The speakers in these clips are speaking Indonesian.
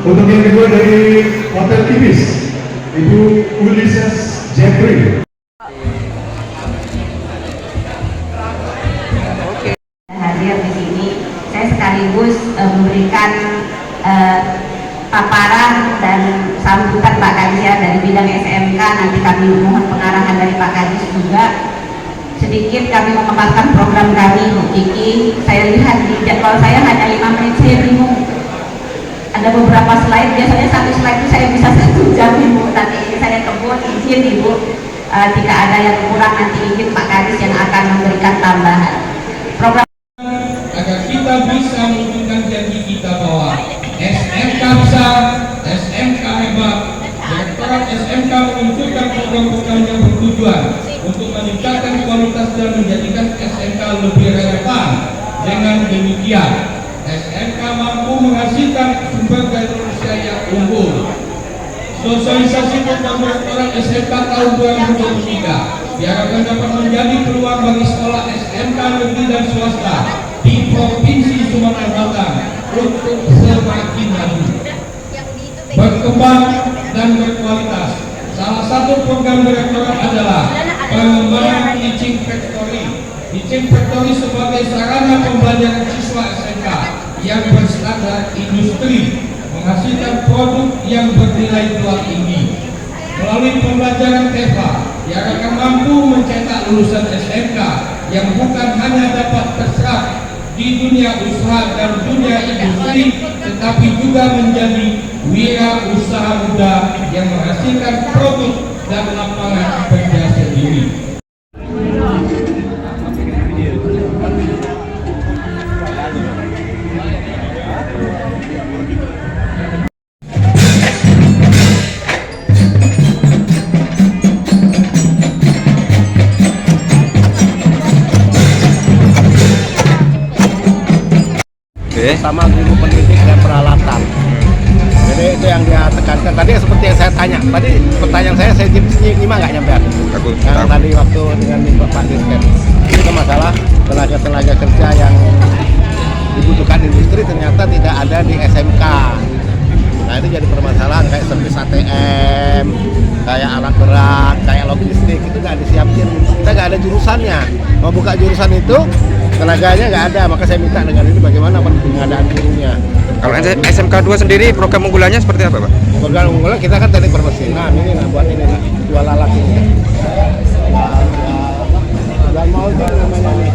Untuk yang kedua dari Hotel Ibis, Ibu Ulysses Jeffrey. Hadir di sini, saya sekaligus memberikan paparan dan sambutan Pak Kadis ya, dari bidang SMK. Nanti kami mohon pengarahan dari Pak Kadis juga. Sedikit kami memaparkan program kami, Bu Kiki. Saya lihat di jadwal saya hanya 5 menit, saya bingung. Ada beberapa slide, biasanya satu slide itu saya bisa 1 jam Ibu. Tapi ini saya kebut, izin Ibu, jika ada yang kurang nanti izin Pak Kadis yang akan memberikan tambahan. Program agar kita bisa mewujudkan janji kita bahwa SMK besar, SMK hebat, Direktorat SMK meluncurkan program-program yang bertujuan untuk meningkatkan kualitas dan menjadikan SMK lebih relevan. Dengan demikian, SMK mampu menghasilkan sumber daya manusia yang unggul. Sosialisasi program Direktorat SMK tahun 2023 diharapkan dapat menjadi peluang bagi sekolah SMK negeri dan swasta di Provinsi Sumatera Selatan untuk semakin maju, berkembang dan berkualitas. Salah satu program direktorat adalah pengembangan Teaching Factory. Teaching Factory sebagai sarana pembelajaran siswa SMK yang berstandar industri, menghasilkan produk yang bernilai jual tinggi. Melalui pembelajaran TEFA, diharapkan mampu mencetak lulusan SMK yang bukan hanya dapat terserap di dunia usaha dan dunia industri, tetapi juga menjadi wira usaha muda yang menghasilkan produk dan lapangan kerja sendiri. Sama guru pendidik dan peralatan. Jadi itu yang dia tekankan. Tadi seperti yang saya tanya. Tadi pertanyaan saya nyimak nggak nyampe. Yang tadi waktu dengan Pak Dirjen itu masalah tenaga kerja yang dibutuhkan industri ternyata tidak ada di SMK. Nah itu jadi permasalahan, kayak servis ATM, kayak alat berat, kayak logistik itu nggak disiapin. Kita nggak ada jurusannya. Mau buka jurusan itu tenaganya nggak ada, maka saya minta dengan ini bagaimana pengadaan gurunya. Kalau SMK 2 sendiri program unggulannya seperti apa, Pak? Program unggulan kita kan teknik permesinan, ini nah buat ini nah, jual alat ini. Dan molding namanya nih.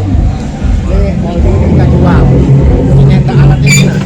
Ini molding ini kita jual. Ini nyetak alat ini nah.